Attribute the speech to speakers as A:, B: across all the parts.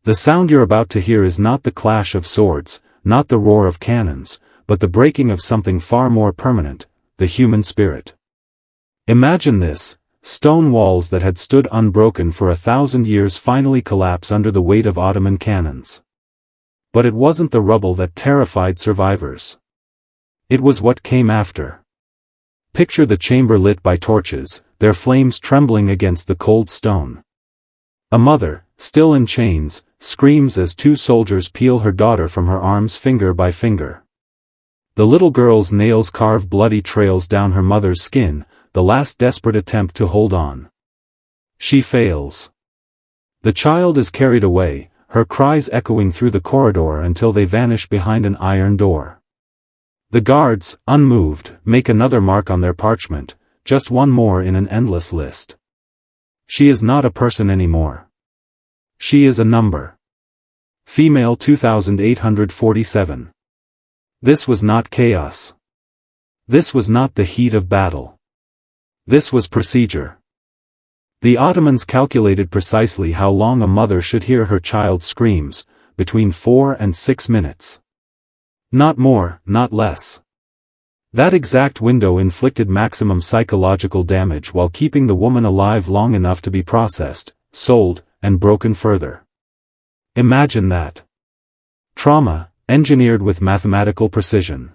A: The sound you're about to hear is not the clash of swords, not the roar of cannons, but the breaking of something far more permanent, the human spirit. Imagine this: stone walls that had stood unbroken for 1,000 years finally collapse under the weight of Ottoman cannons. But it wasn't the rubble that terrified survivors. It was what came after. Picture the chamber lit by torches, their flames trembling against the cold stone. A mother, still in chains, screams as two soldiers peel her daughter from her arms finger by finger. The little girl's nails carve bloody trails down her mother's skin, the last desperate attempt to hold on. She fails. The child is carried away, her cries echoing through the corridor until they vanish behind an iron door. The guards, unmoved, make another mark on their parchment, just one more in an endless list. She is not a person anymore. She is a number. Female 2847. This was not chaos. This was not the heat of battle. This was procedure. The Ottomans calculated precisely how long a mother should hear her child's screams, between 4 and 6 minutes. Not more, not less. That exact window inflicted maximum psychological damage while keeping the woman alive long enough to be processed, sold, and broken further. Imagine that. Trauma, engineered with mathematical precision.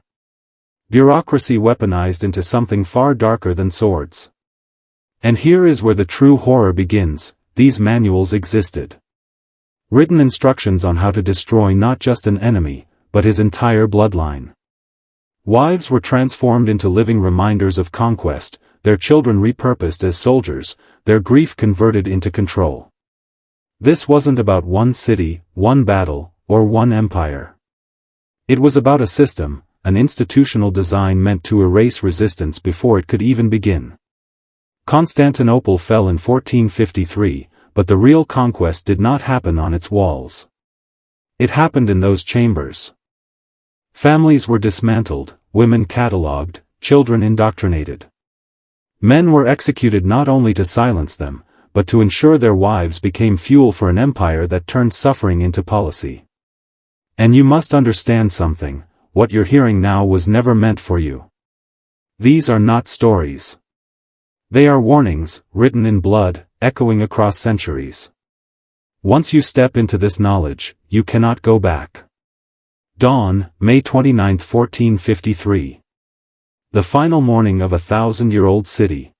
A: Bureaucracy weaponized into something far darker than swords. And here is where the true horror begins: these manuals existed. Written instructions on how to destroy not just an enemy, but his entire bloodline. Wives were transformed into living reminders of conquest, their children repurposed as soldiers, their grief converted into control. This wasn't about one city, one battle, or one empire. It was about a system, an institutional design meant to erase resistance before it could even begin. Constantinople fell in 1453, but the real conquest did not happen on its walls. It happened in those chambers. Families were dismantled, women catalogued, children indoctrinated. Men were executed not only to silence them, but to ensure their wives became fuel for an empire that turned suffering into policy. And you must understand something: what you're hearing now was never meant for you. These are not stories. They are warnings, written in blood, echoing across centuries. Once you step into this knowledge, you cannot go back. Dawn, May 29, 1453. The final morning of a 1,000-year-old city.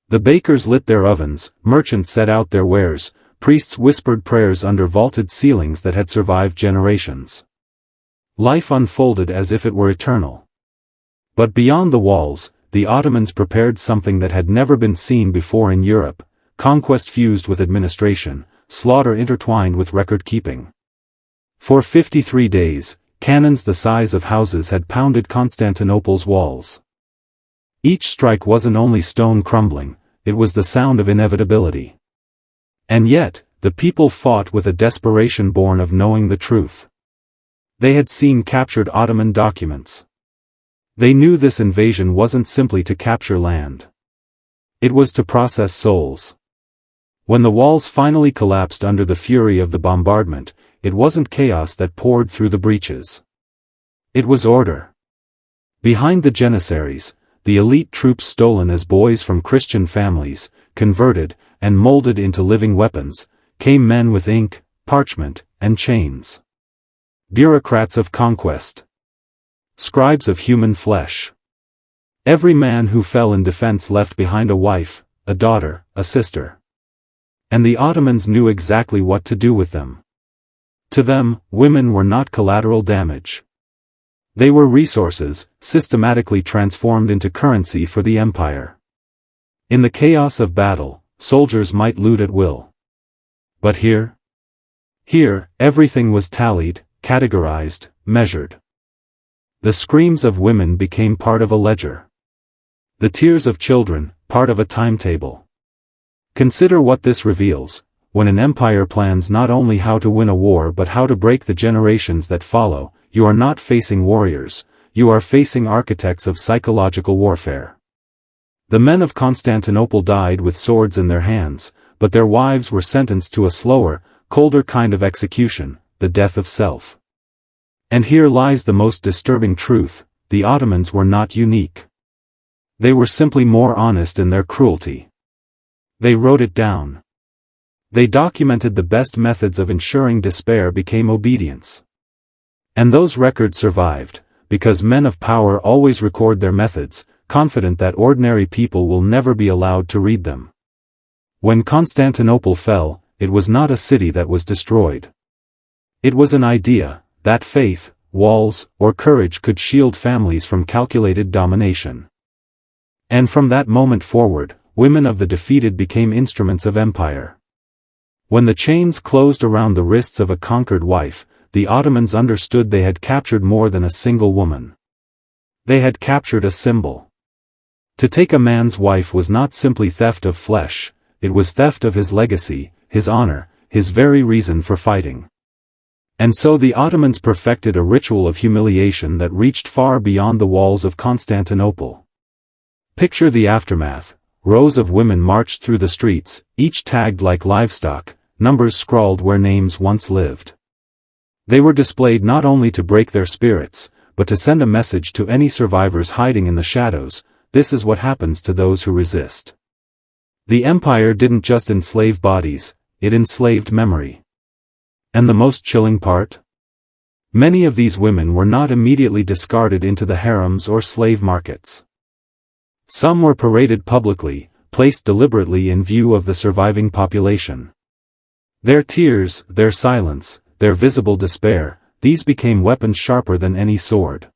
A: The bakers lit their ovens, merchants set out their wares, priests whispered prayers under vaulted ceilings that had survived generations. Life unfolded as if it were eternal. But beyond the walls, the Ottomans prepared something that had never been seen before in Europe: conquest fused with administration, slaughter intertwined with record-keeping. For 53 days, cannons the size of houses had pounded Constantinople's walls. Each strike wasn't only stone crumbling, it was the sound of inevitability. And yet, the people fought with a desperation born of knowing the truth. They had seen captured Ottoman documents. They knew this invasion wasn't simply to capture land. It was to process souls. When the walls finally collapsed under the fury of the bombardment, it wasn't chaos that poured through the breaches. It was order. Behind the janissaries, the elite troops stolen as boys from Christian families, converted, and molded into living weapons, came men with ink, parchment, and chains. Bureaucrats of conquest. Scribes of human flesh. Every man who fell in defense left behind a wife, a daughter, a sister. And the Ottomans knew exactly what to do with them. To them, women were not collateral damage. They were resources, systematically transformed into currency for the empire. In the chaos of battle, soldiers might loot at will. But here? Here, everything was tallied, categorized, measured. The screams of women became part of a ledger. The tears of children, part of a timetable. Consider what this reveals: when an empire plans not only how to win a war but how to break the generations that follow, you are not facing warriors, you are facing architects of psychological warfare. The men of Constantinople died with swords in their hands, but their wives were sentenced to a slower, colder kind of execution, the death of self. And here lies the most disturbing truth: the Ottomans were not unique. They were simply more honest in their cruelty. They wrote it down. They documented the best methods of ensuring despair became obedience. And those records survived, because men of power always record their methods, confident that ordinary people will never be allowed to read them. When Constantinople fell, it was not a city that was destroyed. It was an idea, that faith, walls, or courage could shield families from calculated domination. And from that moment forward, women of the defeated became instruments of empire. When the chains closed around the wrists of a conquered wife, the Ottomans understood they had captured more than a single woman. They had captured a symbol. To take a man's wife was not simply theft of flesh, it was theft of his legacy, his honor, his very reason for fighting. And so the Ottomans perfected a ritual of humiliation that reached far beyond the walls of Constantinople. Picture the aftermath. Rows of women marched through the streets, each tagged like livestock, numbers scrawled where names once lived. They were displayed not only to break their spirits, but to send a message to any survivors hiding in the shadows: this is what happens to those who resist. The empire didn't just enslave bodies, it enslaved memory. And the most chilling part? Many of these women were not immediately discarded into the harems or slave markets. Some were paraded publicly, placed deliberately in view of the surviving population. Their tears, their silence, their visible despair, these became weapons sharper than any sword.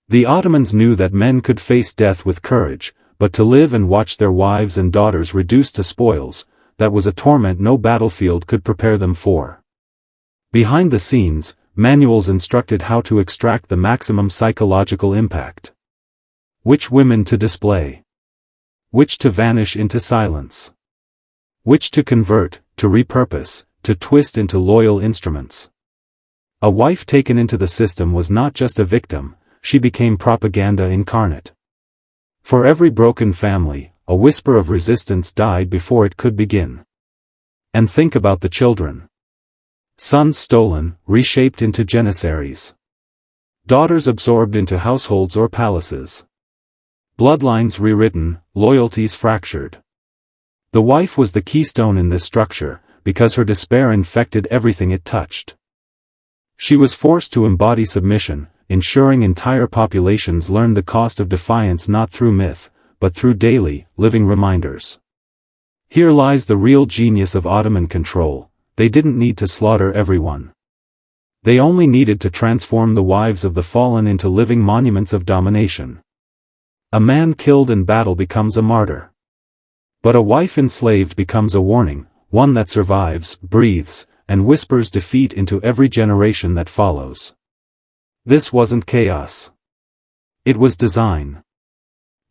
A: The Ottomans knew that men could face death with courage, but to live and watch their wives and daughters reduced to spoils, that was a torment no battlefield could prepare them for. Behind the scenes, manuals instructed how to extract the maximum psychological impact. Which women to display. Which to vanish into silence. Which to convert, to repurpose, to twist into loyal instruments. A wife taken into the system was not just a victim, she became propaganda incarnate. For every broken family, a whisper of resistance died before it could begin. And think about the children. Sons stolen, reshaped into janissaries. Daughters absorbed into households or palaces. Bloodlines rewritten, loyalties fractured. The wife was the keystone in this structure, because her despair infected everything it touched. She was forced to embody submission, ensuring entire populations learned the cost of defiance not through myth, but through daily, living reminders. Here lies the real genius of Ottoman control: they didn't need to slaughter everyone. They only needed to transform the wives of the fallen into living monuments of domination. A man killed in battle becomes a martyr. But a wife enslaved becomes a warning, one that survives, breathes, and whispers defeat into every generation that follows. This wasn't chaos. It was design.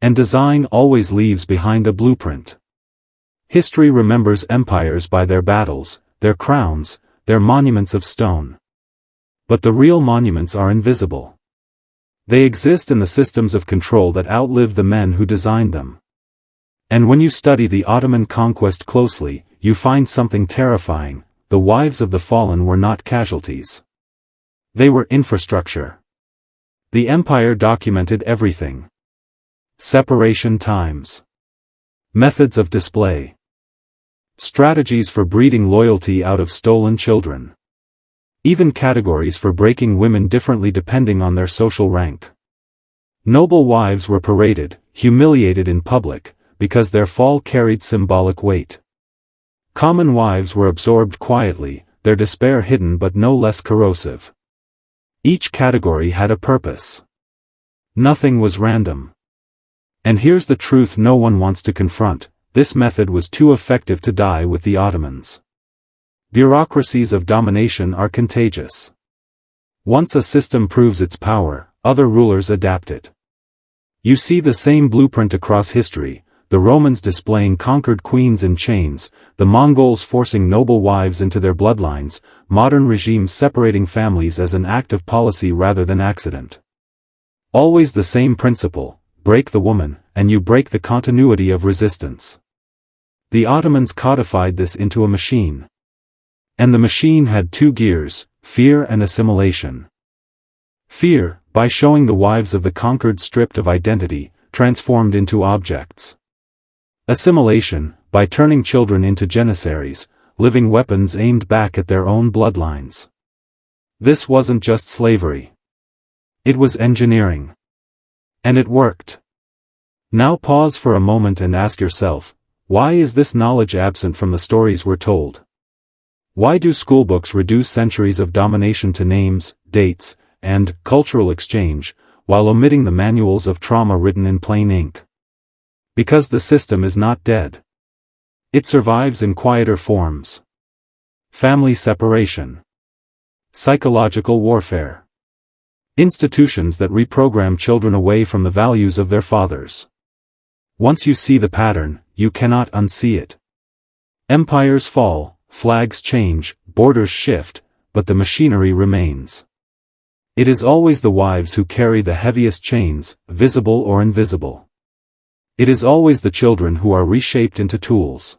A: And design always leaves behind a blueprint. History remembers empires by their battles, their crowns, their monuments of stone. But the real monuments are invisible. They exist in the systems of control that outlive the men who designed them. And when you study the Ottoman conquest closely, you find something terrifying: the wives of the fallen were not casualties. They were infrastructure. The empire documented everything. Separation times. Methods of display. Strategies for breeding loyalty out of stolen children. Even categories for breaking women differently depending on their social rank. Noble wives were paraded, humiliated in public, because their fall carried symbolic weight. Common wives were absorbed quietly, their despair hidden but no less corrosive. Each category had a purpose. Nothing was random. And here's the truth no one wants to confront: this method was too effective to die with the Ottomans. Bureaucracies of domination are contagious. Once a system proves its power, other rulers adapt it. You see the same blueprint across history: the Romans displaying conquered queens in chains, the Mongols forcing noble wives into their bloodlines, modern regimes separating families as an act of policy rather than accident. Always the same principle: break the woman, and you break the continuity of resistance. The Ottomans codified this into a machine. And the machine had two gears, fear and assimilation. Fear, by showing the wives of the conquered stripped of identity, transformed into objects. Assimilation, by turning children into janissaries, living weapons aimed back at their own bloodlines. This wasn't just slavery. It was engineering. And it worked. Now pause for a moment and ask yourself, why is this knowledge absent from the stories we're told? Why do schoolbooks reduce centuries of domination to names, dates, and cultural exchange, while omitting the manuals of trauma written in plain ink? Because the system is not dead. It survives in quieter forms. Family separation. Psychological warfare. Institutions that reprogram children away from the values of their fathers. Once you see the pattern, you cannot unsee it. Empires fall, flags change, borders shift, but the machinery remains. It is always the wives who carry the heaviest chains, visible or invisible. It is always the children who are reshaped into tools.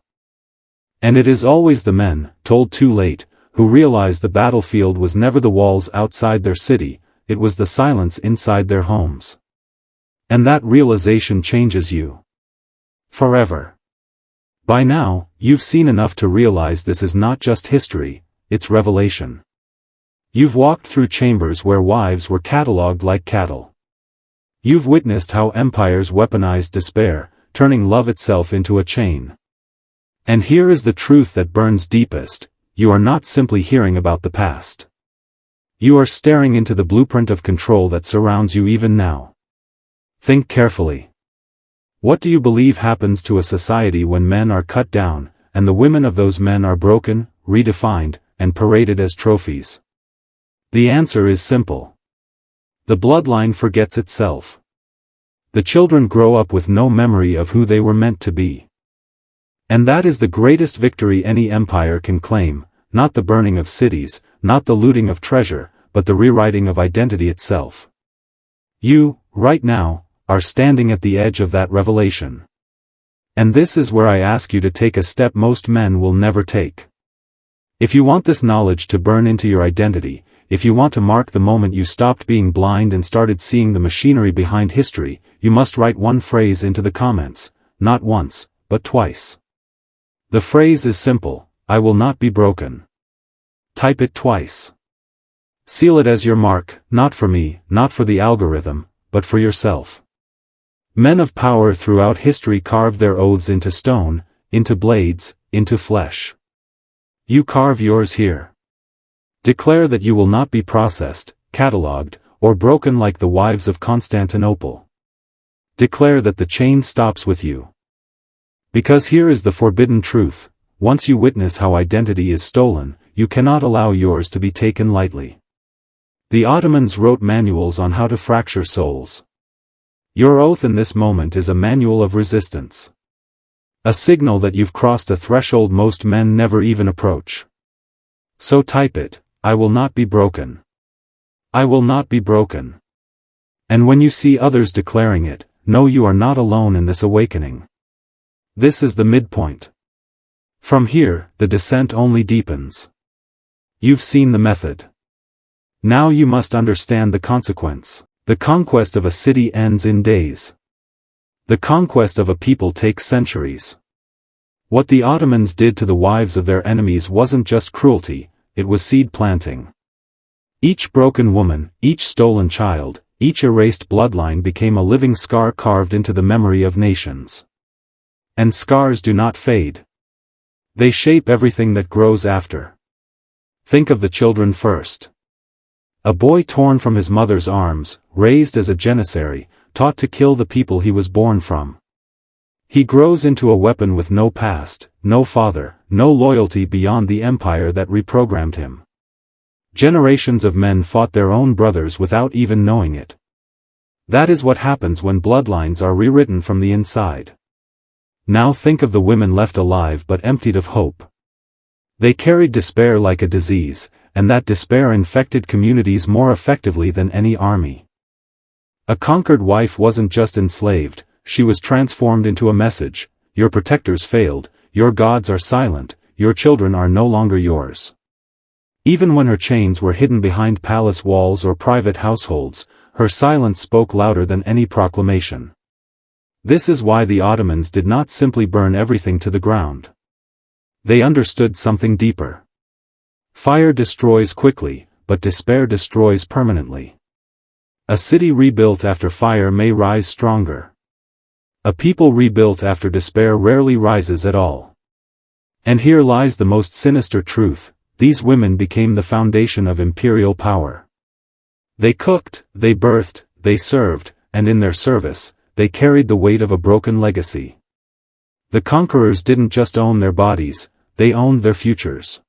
A: And it is always the men, told too late, who realize the battlefield was never the walls outside their city, it was the silence inside their homes. And that realization changes you. Forever. By now, you've seen enough to realize this is not just history, it's revelation. You've walked through chambers where wives were catalogued like cattle. You've witnessed how empires weaponized despair, turning love itself into a chain. And here is the truth that burns deepest, you are not simply hearing about the past. You are staring into the blueprint of control that surrounds you even now. Think carefully. What do you believe happens to a society when men are cut down, and the women of those men are broken, redefined, and paraded as trophies? The answer is simple. The bloodline forgets itself. The children grow up with no memory of who they were meant to be. And that is the greatest victory any empire can claim, not the burning of cities, not the looting of treasure, but the rewriting of identity itself. You, right now, are standing at the edge of that revelation. And this is where I ask you to take a step most men will never take. If you want this knowledge to burn into your identity, if you want to mark the moment you stopped being blind and started seeing the machinery behind history, you must write one phrase into the comments, not once, but twice. The phrase is simple, I will not be broken. Type it twice. Seal it as your mark, not for me, not for the algorithm, but for yourself. Men of power throughout history carved their oaths into stone, into blades, into flesh. You carve yours here. Declare that you will not be processed, catalogued, or broken like the wives of Constantinople. Declare that the chain stops with you. Because here is the forbidden truth, once you witness how identity is stolen, you cannot allow yours to be taken lightly. The Ottomans wrote manuals on how to fracture souls. Your oath in this moment is a manual of resistance. A signal that you've crossed a threshold most men never even approach. So type it, I will not be broken. I will not be broken. And when you see others declaring it, know you are not alone in this awakening. This is the midpoint. From here, the descent only deepens. You've seen the method. Now you must understand the consequence. The conquest of a city ends in days. The conquest of a people takes centuries. What the Ottomans did to the wives of their enemies wasn't just cruelty, it was seed planting. Each broken woman, each stolen child, each erased bloodline became a living scar carved into the memory of nations. And scars do not fade. They shape everything that grows after. Think of the children first. A boy torn from his mother's arms, raised as a janissary, taught to kill the people he was born from. He grows into a weapon with no past, no father, no loyalty beyond the empire that reprogrammed him. Generations of men fought their own brothers without even knowing it. That is what happens when bloodlines are rewritten from the inside. Now think of the women left alive but emptied of hope. They carried despair like a disease, and that despair infected communities more effectively than any army. A conquered wife wasn't just enslaved, she was transformed into a message, your protectors failed, your gods are silent, your children are no longer yours. Even when her chains were hidden behind palace walls or private households, her silence spoke louder than any proclamation. This is why the Ottomans did not simply burn everything to the ground. They understood something deeper. Fire destroys quickly, but despair destroys permanently. A city rebuilt after fire may rise stronger. A people rebuilt after despair rarely rises at all. And here lies the most sinister truth: these women became the foundation of imperial power. They cooked, they birthed, they served, and in their service, they carried the weight of a broken legacy. The conquerors didn't just own their bodies, they owned their futures.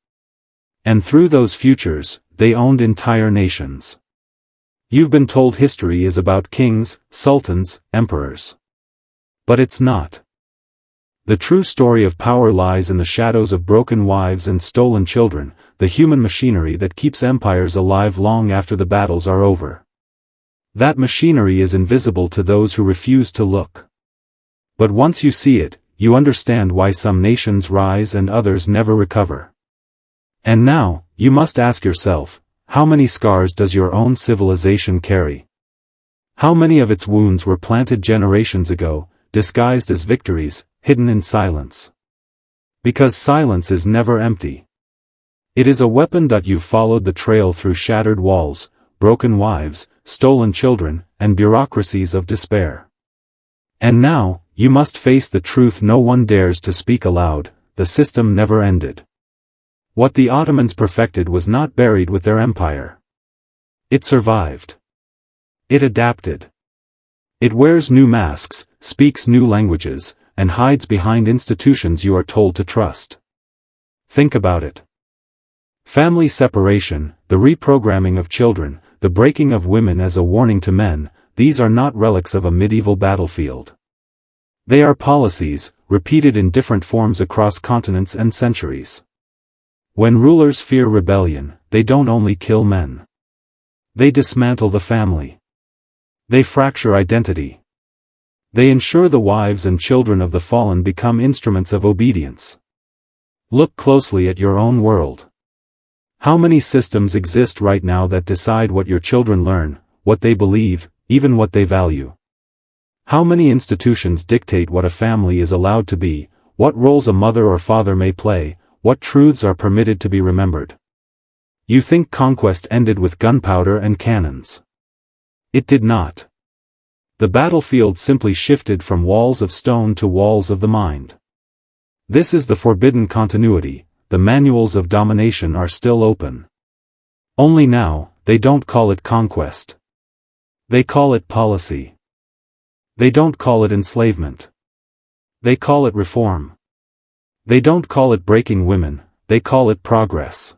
A: And through those futures, they owned entire nations. You've been told history is about kings, sultans, emperors. But it's not. The true story of power lies in the shadows of broken wives and stolen children, the human machinery that keeps empires alive long after the battles are over. That machinery is invisible to those who refuse to look. But once you see it, you understand why some nations rise and others never recover. And now, you must ask yourself, how many scars does your own civilization carry? How many of its wounds were planted generations ago, disguised as victories, hidden in silence? Because silence is never empty. It is a weapon. You've followed the trail through shattered walls, broken wives, stolen children, and bureaucracies of despair. And now, you must face the truth no one dares to speak aloud: the system never ended. What the Ottomans perfected was not buried with their empire. It survived. It adapted. It wears new masks, speaks new languages, and hides behind institutions you are told to trust. Think about it. Family separation, the reprogramming of children, the breaking of women as a warning to men, these are not relics of a medieval battlefield. They are policies, repeated in different forms across continents and centuries. When rulers fear rebellion, they don't only kill men. They dismantle the family. They fracture identity. They ensure the wives and children of the fallen become instruments of obedience. Look closely at your own world. How many systems exist right now that decide what your children learn, what they believe, even what they value? How many institutions dictate what a family is allowed to be, what roles a mother or father may play, what truths are permitted to be remembered? You think conquest ended with gunpowder and cannons. It did not. The battlefield simply shifted from walls of stone to walls of the mind. This is the forbidden continuity. The manuals of domination are still open. Only now, they don't call it conquest. They call it policy. They don't call it enslavement. They call it reform. They don't call it breaking women, they call it progress.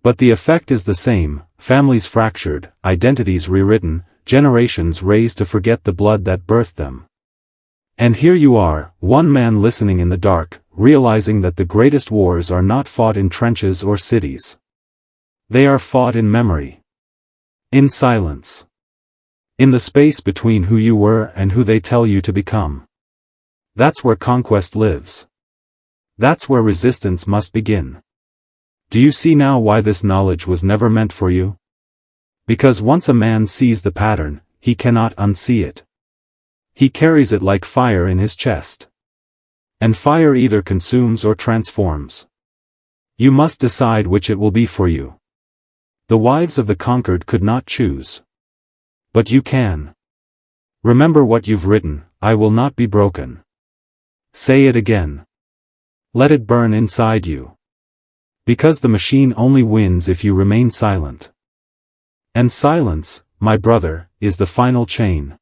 A: But the effect is the same: families fractured, identities rewritten, generations raised to forget the blood that birthed them. And here you are, one man listening in the dark, realizing that the greatest wars are not fought in trenches or cities. They are fought in memory. In silence. In the space between who you were and who they tell you to become. That's where conquest lives. That's where resistance must begin. Do you see now why this knowledge was never meant for you? Because once a man sees the pattern, he cannot unsee it. He carries it like fire in his chest. And fire either consumes or transforms. You must decide which it will be for you. The wives of the conquered could not choose. But you can. Remember what you've written: I will not be broken. Say it again. Let it burn inside you. Because the machine only wins if you remain silent. And silence, my brother, is the final chain.